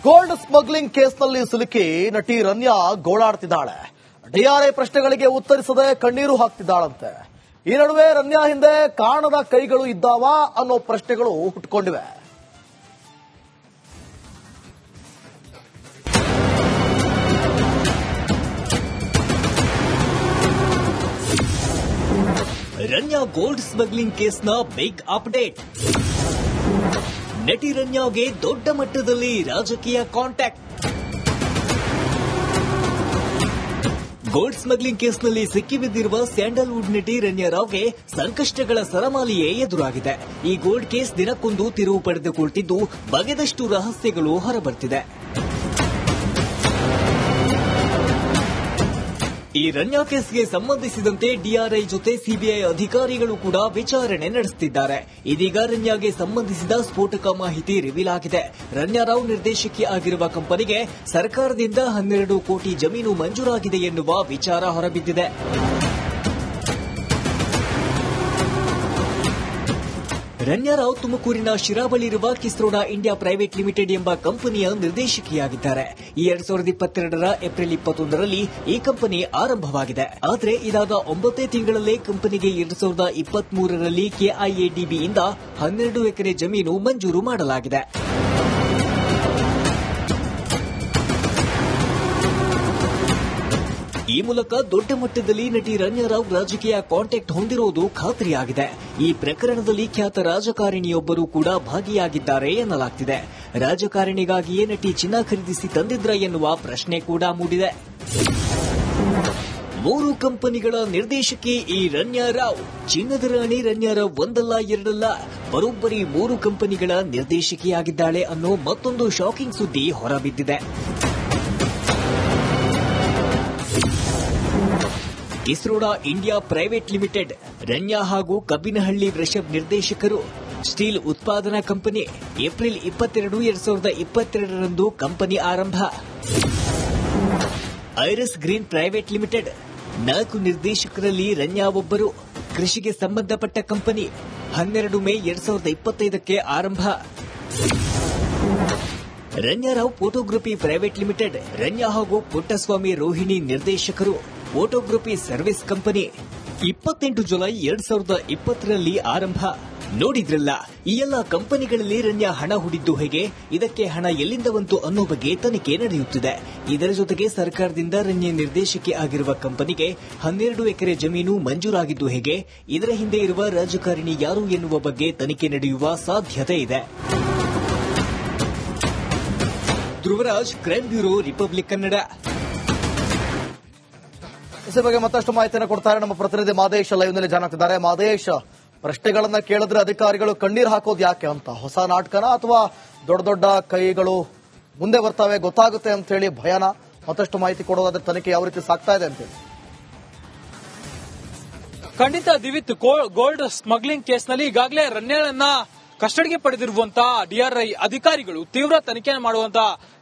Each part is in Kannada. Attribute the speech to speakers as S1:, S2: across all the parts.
S1: ಗೋಲ್ಡ್ ಸ್ಮಗ್ಲಿಂಗ್ ಕೇಸ್ನಲ್ಲಿ ಸಿಲುಕಿ ನಟಿ ರನ್ಯಾ ಗೋಳಾಡ್ತಿದ್ದಾಳೆ. ಡಿಆರ್ಐ ಪ್ರಶ್ನೆಗಳಿಗೆ ಉತ್ತರಿಸದೆ ಕಣ್ಣೀರು ಹಾಕ್ತಿದ್ದಾಳಂತೆ. ಈ ನಡುವೆ ರನ್ಯಾ ಹಿಂದೆ ಕಾಣದ ಕೈಗಳು ಇದ್ದಾವ ಅನ್ನೋ ಪ್ರಶ್ನೆಗಳು ಹುಟ್ಟುಕೊಂಡಿವೆ.
S2: ರನ್ಯಾ ಗೋಲ್ಡ್ ಸ್ಮಗ್ಲಿಂಗ್ ಕೇಸ್ನ ಬಿಗ್ ಅಪ್ಡೇಟ್. ನಟಿ ರನ್ಯಾಗೆ ದೊಡ್ಡ ಮಟ್ಟದಲ್ಲಿ ರಾಜಕೀಯ ಕಾಂಟ್ಯಾಕ್ಟ್. ಗೋಲ್ಡ್ ಸ್ಮಗ್ಲಿಂಗ್ ಕೇಸ್ನಲ್ಲಿ ಸಿಕ್ಕಿಬಿದ್ದಿರುವ ಸ್ಯಾಂಡಲ್ವುಡ್ ನಟಿ ರನ್ಯಾ ರಾವ್ಗೆ ಸಂಕಷ್ಟಗಳ ಸರಮಾಲೆಯೇ ಎದುರಾಗಿದೆ. ಈ ಗೋಲ್ಡ್ ಕೇಸ್ ದಿನಕ್ಕೊಂದು ತಿರುವು ಪಡೆದುಕೊಳ್ತಿದ್ದು ಬಗೆದಷ್ಟು ರಹಸ್ಯಗಳು ಹೊರಬರ್ತಿದೆ. ಈ ರನ್ಯಾ ಕೇಸ್ಗೆ ಸಂಬಂಧಿಸಿದಂತೆ ಡಿಆರ್ಐ ಜೊತೆ ಸಿಬಿಐ ಅಧಿಕಾರಿಗಳು ಕೂಡ ವಿಚಾರಣೆ ನಡೆಸುತ್ತಿದ್ದಾರೆ. ಇದೀಗ ರನ್ಯಾಗೆ ಸಂಬಂಧಿಸಿದ ಸ್ಫೋಟಕ ಮಾಹಿತಿ ರಿವೀಲ್ ಆಗಿದೆ. ರನ್ಯಾ ರಾವ್ ನಿರ್ದೇಶಕಿ ಆಗಿರುವ ಕಂಪನಿಗೆ ಸರ್ಕಾರದಿಂದ 12 ಕೋಟಿ ಜಮೀನು ಮಂಜೂರಾಗಿದೆ ಎನ್ನುವ ವಿಚಾರ ಹೊರಬಿದ್ದಿದೆ. ರನ್ಯಾ ರಾವ್ ತುಮಕೂರಿನ ಶಿರಾಬಳಿರುವ ಕಿಸ್ರೋಡಾ ಇಂಡಿಯಾ ಪ್ರೈವೇಟ್ ಲಿಮಿಟೆಡ್ ಎಂಬ ಕಂಪನಿಯ ನಿರ್ದೇಶಕಿಯಾಗಿದ್ದಾರೆ. 2022ರ ಏಪ್ರಿಲ್ 21ರಲ್ಲಿ ಈ ಕಂಪನಿ ಆರಂಭವಾಗಿದೆ. ಆದರೆ ಇದಾದ 9 ತಿಂಗಳಲ್ಲೇ ಕಂಪನಿಗೆ 2023ರಲ್ಲಿ ಕೆಐಎಡಿಬಿಯಿಂದ 12 ಎಕರೆ ಜಮೀನು ಮಂಜೂರು ಮಾಡಲಾಗಿದೆ. ಈ ಮೂಲಕ ದೊಡ್ಡ ಮಟ್ಟದಲ್ಲಿ ನಟಿ ರನ್ಯಾ ರಾವ್ ರಾಜಕೀಯ ಕಾಂಟ್ಯಾಕ್ಟ್ ಹೊಂದಿರುವುದು ಖಾತ್ರಿಯಾಗಿದೆ. ಈ ಪ್ರಕರಣದಲ್ಲಿ ಖ್ಯಾತ ರಾಜಕಾರಣಿಯೊಬ್ಬರು ಕೂಡ ಭಾಗಿಯಾಗಿದ್ದಾರೆ ಎನ್ನಲಾಗ್ತಿದೆ. ರಾಜಕಾರಣಿಗಾಗಿಯೇ ನಟಿ ಚಿನ್ನ ಖರೀದಿಸಿ ತಂದಿದ್ರ ಎನ್ನುವ ಪ್ರಶ್ನೆ ಕೂಡ ಮೂಡಿದೆ. 3 ಕಂಪನಿಗಳ ನಿರ್ದೇಶಕಿ ಈ ರನ್ಯಾ ರಾವ್. ಚಿನ್ನದ ರಾಣಿ ರನ್ಯಾ ರಾವ್ ಒಂದಲ್ಲ ಎರಡಲ್ಲ ಬರೋಬ್ಬರಿ 3 ಕಂಪನಿಗಳ ನಿರ್ದೇಶಕಿಯಾಗಿದ್ದಾಳೆ ಅನ್ನೋ ಮತ್ತೊಂದು ಶಾಕಿಂಗ್ ಸುದ್ದಿ ಹೊರಬಿದ್ದಿದೆ. ಕಿಸ್ರೋಡಾ ಇಂಡಿಯಾ ಪ್ರೈವೇಟ್ ಲಿಮಿಟೆಡ್ ರನ್ಯಾ ಹಾಗೂ ಕಬ್ಬಿನಹಳ್ಳಿ ವೃಷಭ್ ನಿರ್ದೇಶಕರು. ಸ್ಟೀಲ್ ಉತ್ಪಾದನಾ ಕಂಪನಿ. ಏಪ್ರಿಲ್ 22, 2022ರಂದು ಕಂಪನಿ ಆರಂಭ. ಐರಸ್ ಗ್ರೀನ್ ಪ್ರೈವೇಟ್ ಲಿಮಿಟೆಡ್ 4 ನಿರ್ದೇಶಕರಲ್ಲಿ ರನ್ಯಾ ಒಬ್ಬರು. ಕೃಷಿಗೆ ಸಂಬಂಧಪಟ್ಟ ಕಂಪನಿ. 12 ಮೇ 2025ಕ್ಕೆ ಆರಂಭ. Ranya Rao photography private limited. Ranya ಹಾಗೂ ಪುಟ್ಟಸ್ವಾಮಿ ರೋಹಿಣಿ ನಿರ್ದೇಶಕರು. Photography service company. 28 ಜುಲೈ 2020ರಲ್ಲಿ ಆರಂಭ. ನೋಡಿದ್ರಲ್ಲ, ಈ ಎಲ್ಲ ಕಂಪನಿಗಳಲ್ಲಿ ರನ್ಯಾ ಹಣ ಹೂಡಿದ್ದು ಹೇಗೆ, ಇದಕ್ಕೆ ಹಣ ಎಲ್ಲಿಂದ ಬಂತು ಅನ್ನೋ ಬಗ್ಗೆ ತನಿಖೆ ನಡೆಯುತ್ತಿದೆ. ಇದರ ಜೊತೆಗೆ ಸರ್ಕಾರದಿಂದ ರನ್ಯಾ ನಿರ್ದೇಶಕಿ ಆಗಿರುವ ಕಂಪನಿಗೆ 12 ಎಕರೆ ಜಮೀನು ಮಂಜೂರಾಗಿದ್ದು ಹೇಗೆ, ಇದರ ಹಿಂದೆ ಇರುವ ರಾಜಕಾರಣಿ ಯಾರು ಎನ್ನುವ ಬಗ್ಗೆ ತನಿಖೆ ನಡೆಯುವ ಸಾಧ್ಯತೆ ಇದೆ. Dhruvaraj, crime bureau, republic Kannada.
S1: ಇದ್ರ ಬಗ್ಗೆ ಮತ್ತಷ್ಟು ಮಾಹಿತಿಯನ್ನು ಕೊಡ್ತಾರೆ ನಮ್ಮ ಪ್ರತಿನಿಧಿ ಮಾದೇಶ್ ಲೈವ್ನಲ್ಲಿ ಜಾಯ್ನ್ ಆಗ್ತಿದ್ದಾರೆ. ಮಾದೇಶ್, ಪ್ರಶ್ನೆಗಳನ್ನ ಕೇಳಿದ್ರೆ ಅಧಿಕಾರಿಗಳು ಕಣ್ಣೀರು ಹಾಕೋದು ಯಾಕೆ ಅಂತ? ಹೊಸ ನಾಟಕನ ಅಥವಾ ದೊಡ್ಡ ದೊಡ್ಡ ಕೈಗಳು ಮುಂದೆ ಬರ್ತವೆ ಗೊತ್ತಾಗುತ್ತೆ ಅಂತ ಹೇಳಿ ಭಯನ? ಮತ್ತಷ್ಟು ಮಾಹಿತಿ ಕೊಡೋದಾದ್ರೆ ತನಿಖೆ ಯಾವ ರೀತಿ ಸಾಗ್ತಾ ಇದೆ ಅಂತೇಳಿ.
S3: ಖಂಡಿತ ದಿವಿತ್, ಗೋಲ್ಡ್ ಸ್ಮಗ್ಲಿಂಗ್ ಕೇಸ್ನಲ್ಲಿ ಈಗಾಗಲೇ ರನ್ಯಾಳನ್ನ ಕಸ್ಟಡಿಗೆ ಪಡೆದಿರುವಂತಹ ಡಿಆರ್ಐ ಅಧಿಕಾರಿಗಳು ತೀವ್ರ ತನಿಖೆ ಮಾಡುವಂತ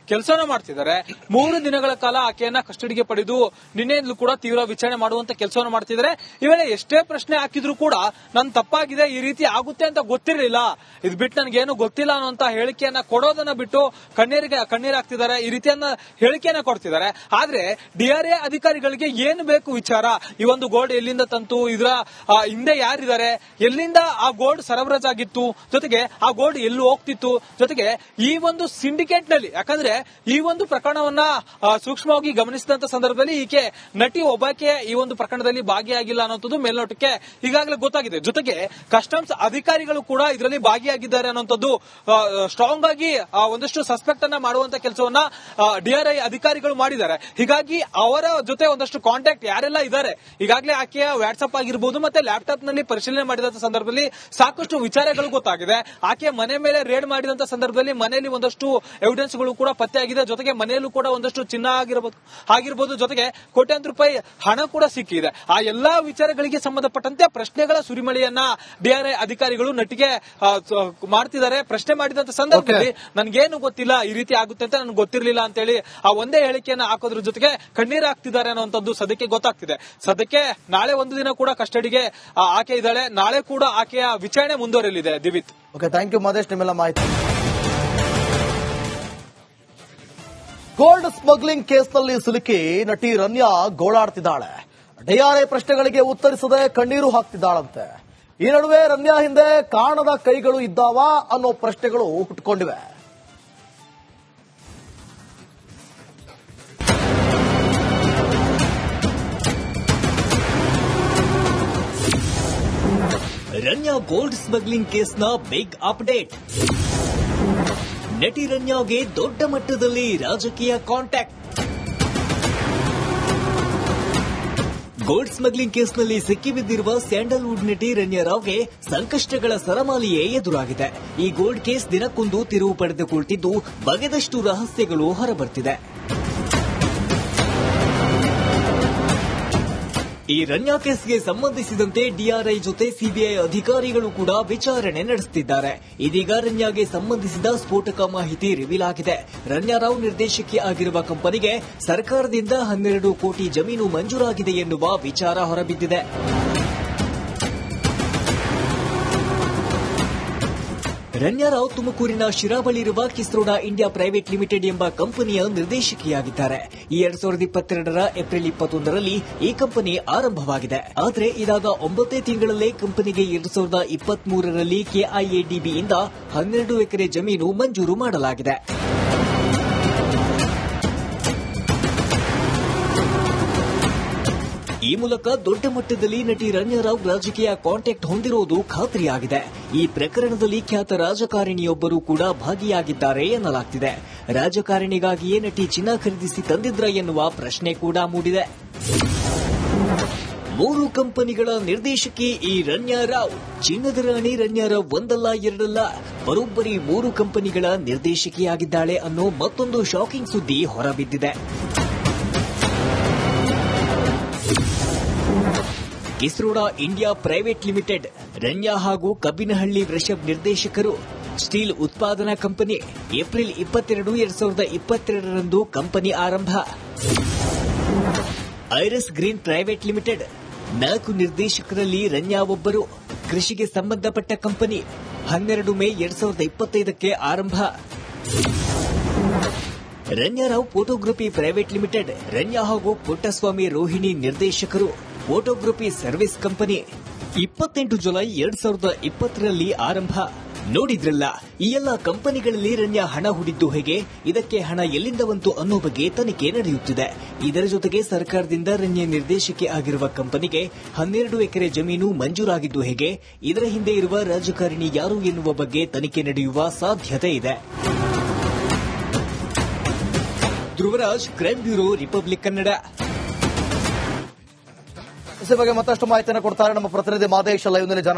S3: ಕೆಲಸನ ಮಾಡ್ತಿದ್ದಾರೆ. 3 ದಿನಗಳ ಕಾಲ ಆಕೆಯನ್ನ ಕಸ್ಟಡಿಗೆ ಪಡೆದು ನಿನ್ನೆಯಿಂದಲೂ ಕೂಡ ತೀವ್ರ ವಿಚಾರಣೆ ಮಾಡುವಂತ ಕೆಲಸವನ್ನು ಮಾಡ್ತಿದ್ದಾರೆ. ಇವೆಲ್ಲ ಎಷ್ಟೇ ಪ್ರಶ್ನೆ ಹಾಕಿದ್ರು ಕೂಡ ನನ್ ತಪ್ಪಾಗಿದೆ, ಈ ರೀತಿ ಆಗುತ್ತೆ ಅಂತ ಗೊತ್ತಿರಲಿಲ್ಲ, ಇದು ಬಿಟ್ಟು ನನಗೇನು ಗೊತ್ತಿಲ್ಲ ಅನ್ನುವಂತ ಹೇಳಿಕೆಯನ್ನ ಕೊಡೋದನ್ನ ಬಿಟ್ಟು ಕಣ್ಣೀರಾಗ್ತಿದ್ದಾರೆ. ಈ ರೀತಿಯನ್ನ ಹೇಳಿಕೆಯನ್ನ ಕೊಡ್ತಿದ್ದಾರೆ. ಆದ್ರೆ ಡಿಆರ್ಎ ಅಧಿಕಾರಿಗಳಿಗೆ ಏನು ಬೇಕು ವಿಚಾರ, ಈ ಒಂದು ಗೋಲ್ಡ್ ಎಲ್ಲಿಂದ ತಂತು, ಇದರ ಹಿಂದೆ ಯಾರಿದ್ದಾರೆ, ಎಲ್ಲಿಂದ ಆ ಗೋಲ್ಡ್ ಸರಬರಾಜಾಗಿತ್ತು, ಜೊತೆಗೆ ಆ ಗೋಲ್ಡ್ ಎಲ್ಲೂ ಹೋಗ್ತಿತ್ತು, ಜೊತೆಗೆ ಈ ಒಂದು ಸಿಂಡಿಕೇಟ್ ನಲ್ಲಿ, ಯಾಕಂದ್ರೆ ಈ ಒಂದು ಪ್ರಕರಣವನ್ನ ಸೂಕ್ಷ್ಮವಾಗಿ ಗಮನಿಸಿದಂತ ಸಂದರ್ಭದಲ್ಲಿ ಈಕೆ ನಟಿ ಒಬ್ಬಾಕೆ ಈ ಒಂದು ಪ್ರಕರಣದಲ್ಲಿ ಭಾಗಿಯಾಗಿಲ್ಲ ಅನ್ನೋಂಥದ್ದು ಮೇಲ್ನೋಟಕ್ಕೆ ಈಗಾಗಲೇ ಗೊತ್ತಾಗಿದೆ. ಜೊತೆಗೆ ಕಸ್ಟಮ್ಸ್ ಅಧಿಕಾರಿಗಳು ಕೂಡ ಇದರಲ್ಲಿ ಭಾಗಿಯಾಗಿದ್ದಾರೆ ಅನ್ನೋಂಥದ್ದು ಸ್ಟ್ರಾಂಗ್ ಆಗಿ ಒಂದಷ್ಟು ಸಸ್ಪೆಕ್ಟ್ ಅನ್ನ ಮಾಡುವಂತ ಕೆಲಸವನ್ನ ಡಿಆರ್ಐ ಅಧಿಕಾರಿಗಳು ಮಾಡಿದ್ದಾರೆ. ಹೀಗಾಗಿ ಅವರ ಜೊತೆ ಒಂದಷ್ಟು ಕಾಂಟ್ಯಾಕ್ಟ್ ಯಾರೆಲ್ಲ ಇದ್ದಾರೆ, ಈಗಾಗಲೇ ಆಕೆಯ ವಾಟ್ಸ್ಆಪ್ ಆಗಿರಬಹುದು ಮತ್ತೆ ಲ್ಯಾಪ್ಟಾಪ್ ನಲ್ಲಿ ಪರಿಶೀಲನೆ ಮಾಡಿದಂತ ಸಂದರ್ಭದಲ್ಲಿ ಸಾಕಷ್ಟು ವಿಚಾರಗಳು ಗೊತ್ತಾಗಿದೆ. ಆಕೆಯ ಮನೆ ಮೇಲೆ ರೇಡ್ ಮಾಡಿದಂತ ಸಂದರ್ಭದಲ್ಲಿ ಮನೆಯಲ್ಲಿ ಒಂದಷ್ಟು ಎವಿಡೆನ್ಸ್ಗಳು ಕೂಡ ಪತ್ತೆಯಾಗಿದೆ. ಜೊತೆಗೆ ಮನೆಯಲ್ಲೂ ಕೂಡ ಒಂದಷ್ಟು ಚಿನ್ನ ಆಗಿರಬಹುದು, ಜೊತೆಗೆ ಕೋಟ್ಯಾಂತರ ರೂಪಾಯಿ ಹಣ ಕೂಡ ಸಿಕ್ಕಿದೆ. ಆ ಎಲ್ಲಾ ವಿಚಾರಗಳಿಗೆ ಸಂಬಂಧಪಟ್ಟಂತೆ ಪ್ರಶ್ನೆಗಳ ಸುರಿಮಳೆಯನ್ನ ಡಿಆರ್ಐ ಅಧಿಕಾರಿಗಳು ನಟಿಗೆ ಮಾಡ್ತಿದ್ದಾರೆ. ಪ್ರಶ್ನೆ ಮಾಡಿದಂತ ಸಂದರ್ಭದಲ್ಲಿ ನನ್ಗೇನು ಗೊತ್ತಿಲ್ಲ, ಈ ರೀತಿ ಆಗುತ್ತೆ ಅಂತ ನನ್ಗೆ ಗೊತ್ತಿರಲಿಲ್ಲ ಅಂತ ಹೇಳಿ ಆ ಒಂದೇ ಹೇಳಿಕೆಯನ್ನ ಹಾಕೋದ್ರ ಜೊತೆಗೆ ಕಣ್ಣೀರು ಹಾಕ್ತಿದ್ದಾರೆ ಅನ್ನುವಂಥದ್ದು ಸದ್ಯಕ್ಕೆ ಗೊತ್ತಾಗ್ತಿದೆ. ಸದ್ಯಕ್ಕೆ ನಾಳೆ ಒಂದು ದಿನ ಕೂಡ ಕಸ್ಟಡಿಗೆ ಆಕೆ ಇದ್ದಾಳೆ. ನಾಳೆ ಕೂಡ ಆಕೆಯ ವಿಚಾರಣೆ ಮುಂದುವರೆಯಲಿದೆ. ದಿವಿತ್,
S1: ಥ್ಯಾಂಕ್ ಯು ಮಾದೇಶ್, ನಿಮ್ಮೆಲ್ಲ ಮಾಹಿತಿ. ಗೋಲ್ಡ್ ಸ್ಮಗ್ಲಿಂಗ್ ಕೇಸ್ನಲ್ಲಿ ಸಿಲುಕಿ ನಟಿ ರನ್ಯಾ ಗೋಳಾಡ್ತಿದ್ದಾಳೆ. ಡಿಆರ್ಐ ಪ್ರಶ್ನೆಗಳಿಗೆ ಉತ್ತರಿಸದೆ ಕಣ್ಣೀರು ಹಾಕ್ತಿದ್ದಾಳಂತೆ. ಈ ನಡುವೆ ರನ್ಯಾ ಹಿಂದೆ ಕಾಣದ ಕೈಗಳು ಇದ್ದಾವ ಅನ್ನೋ ಪ್ರಶ್ನೆಗಳು ಹುಟ್ಟುಕೊಂಡಿವೆ.
S2: ರನ್ಯಾ ಗೋಲ್ಡ್ ಸ್ಮಗ್ಲಿಂಗ್ ಕೇಸ್ನ ಬಿಗ್ ಅಪ್ಡೇಟ್. ನಟಿ ರನ್ಯಾಗೆ ದೊಡ್ಡ ಮಟ್ಟದಲ್ಲಿ ರಾಜಕೀಯ ಕಾಂಟ್ಯಾಕ್ಟ್. ಗೋಲ್ಡ್ ಸ್ಮಗ್ಲಿಂಗ್ ಕೇಸ್ನಲ್ಲಿ ಸಿಕ್ಕಿಬಿದ್ದಿರುವ ಸ್ಯಾಂಡಲ್ವುಡ್ ನಟಿ ರನ್ಯಾ ರಾವ್ಗೆ ಸಂಕಷ್ಟಗಳ ಸರಮಾಲೆಯೇ ಎದುರಾಗಿದೆ. ಈ ಗೋಲ್ಡ್ ಕೇಸ್ ದಿನಕ್ಕೊಂದು ತಿರುವು ಪಡೆದುಕೊಳ್ತಿದ್ದು ಬಗೆದಷ್ಟು ರಹಸ್ಯಗಳು ಹೊರಬರ್ತಿದೆ. ಈ ರನ್ಯಾ ಕೇಸ್ಗೆ ಸಂಬಂಧಿಸಿದಂತೆ ಡಿಆರ್ಐ ಜೊತೆ ಸಿಬಿಐ ಅಧಿಕಾರಿಗಳು ಕೂಡ ವಿಚಾರಣೆ ನಡೆಸುತ್ತಿದ್ದಾರೆ. ಇದೀಗ ರನ್ಯಾಗೆ ಸಂಬಂಧಿಸಿದ ಸ್ಫೋಟಕ ಮಾಹಿತಿ ರಿವೀಲ್ ಆಗಿದೆ. ರನ್ಯಾ ರಾವ್ ನಿರ್ದೇಶಕಿ ಆಗಿರುವ ಕಂಪನಿಗೆ ಸರ್ಕಾರದಿಂದ 12 ಕೋಟಿ ಜಮೀನು ಮಂಜೂರಾಗಿದೆ ಎನ್ನುವ ವಿಚಾರ ಹೊರಬಿದ್ದಿದೆ. ರನ್ಯಾ ರಾವ್ ತುಮಕೂರಿನ ಶಿರಾ ಬಳಿ ಇರುವ ಕಿಸ್ರೋಡ ಇಂಡಿಯಾ ಪ್ರೈವೇಟ್ ಲಿಮಿಟೆಡ್ ಎಂಬ ಕಂಪನಿಯ ನಿರ್ದೇಶಕಿಯಾಗಿದ್ದಾರೆ. 2022ರ ಏಪ್ರಿಲ್ 21ರಲ್ಲಿ ಈ ಕಂಪನಿ ಆರಂಭವಾಗಿದೆ. ಆದರೆ ಇದಾದ 9 ತಿಂಗಳಲ್ಲೇ ಕಂಪನಿಗೆ 2023ರಲ್ಲಿ ಕೆಐಎಡಿಬಿಯಿಂದ 12 ಎಕರೆ ಜಮೀನು ಮಂಜೂರು ಮಾಡಲಾಗಿದೆ. ಈ ಮೂಲಕ ದೊಡ್ಡ ಮಟ್ಟದಲ್ಲಿ ನಟಿ ರನ್ಯಾ ರಾವ್ ರಾಜಕೀಯ ಕಾಂಟ್ಯಾಕ್ಟ್ ಹೊಂದಿರುವುದು ಖಾತ್ರಿಯಾಗಿದೆ. ಈ ಪ್ರಕರಣದಲ್ಲಿ ಖ್ಯಾತ ರಾಜಕಾರಣಿಯೊಬ್ಬರು ಕೂಡ ಭಾಗಿಯಾಗಿದ್ದಾರೆ ಎನ್ನಲಾಗ್ತಿದೆ. ರಾಜಕಾರಣಿಗಾಗಿಯೇ ನಟಿ ಚಿನ್ನ ಖರೀದಿಸಿ ತಂದಿದ್ರ ಎನ್ನುವ ಪ್ರಶ್ನೆ ಕೂಡ ಮೂಡಿದೆ. 3 ಕಂಪನಿಗಳ ನಿರ್ದೇಶಕಿ ಈ ರನ್ಯಾ ರಾವ್. ಚಿನ್ನದ ರಾಣಿ ರನ್ಯಾ ರಾವ್ ಒಂದಲ್ಲ ಎರಡಲ್ಲ ಬರೋಬ್ಬರಿ 3 ಕಂಪನಿಗಳ ನಿರ್ದೇಶಕಿಯಾಗಿದ್ದಾಳೆ ಅನ್ನೋ ಮತ್ತೊಂದು ಶಾಕಿಂಗ್ ಸುದ್ದಿ ಹೊರಬಿದ್ದಿದೆ. ಕಿಸ್ರೋಡ ಇಂಡಿಯಾ ಪ್ರೈವೇಟ್ ಲಿಮಿಟೆಡ್ ರನ್ಯಾ ಹಾಗೂ ಕಬ್ಬಿನಹಳ್ಳಿ ವೃಷಭ್ ನಿರ್ದೇಶಕರು. ಸ್ಟೀಲ್ ಉತ್ಪಾದನಾ ಕಂಪನಿ. ಏಪ್ರಿಲ್ 22, 2022ರಂದು ಕಂಪನಿ ಆರಂಭ. ಐರಸ್ ಗ್ರೀನ್ ಪ್ರೈವೇಟ್ ಲಿಮಿಟೆಡ್ 4 ನಿರ್ದೇಶಕರಲ್ಲಿ ರನ್ಯಾ ಒಬ್ಬರು. ಕೃಷಿಗೆ ಸಂಬಂಧಪಟ್ಟ ಕಂಪನಿ. 12 ಮೇ 2025ಕ್ಕೆ ಆರಂಭ. Ranya Rao photography private limited. Ranya ಹಾಗೂ ಪುಟ್ಟಸ್ವಾಮಿ ರೋಹಿಣಿ ನಿರ್ದೇಶಕರು. Photography service company. 28 ಜುಲೈ 2020ರಲ್ಲಿ ಆರಂಭ. ನೋಡಿದ್ರಲ್ಲ, ಈ ಎಲ್ಲ ಕಂಪನಿಗಳಲ್ಲಿ ರನ್ಯಾ ಹಣ ಹೂಡಿದ್ದು ಹೇಗೆ, ಇದಕ್ಕೆ ಹಣ ಎಲ್ಲಿಂದ ಬಂತು ಅನ್ನೋ ಬಗ್ಗೆ ತನಿಖೆ ನಡೆಯುತ್ತಿದೆ. ಇದರ ಜೊತೆಗೆ ಸರ್ಕಾರದಿಂದ ರನ್ಯಾ ನಿರ್ದೇಶಕಿ ಆಗಿರುವ ಕಂಪನಿಗೆ 12 ಎಕರೆ ಜಮೀನು ಮಂಜೂರಾಗಿದ್ದು ಹೇಗೆ, ಇದರ ಹಿಂದೆ ಇರುವ ರಾಜಕಾರಣಿ ಯಾರು ಎನ್ನುವ ಬಗ್ಗೆ ತನಿಖೆ ನಡೆಯುವ ಸಾಧ್ಯತೆ ಇದೆ. Dhruvaraj, crime bureau, republic Kannada.
S1: ಇದೇ ಬಗ್ಗೆ ಮತ್ತಷ್ಟು ಮಾಹಿತಿಯನ್ನು ಕೊಡ್ತಾರೆ ನಮ್ಮ ಪ್ರತಿನಿಧಿ ಮಾದೇಶ್ ಲೈವ್ನಲ್ಲಿ.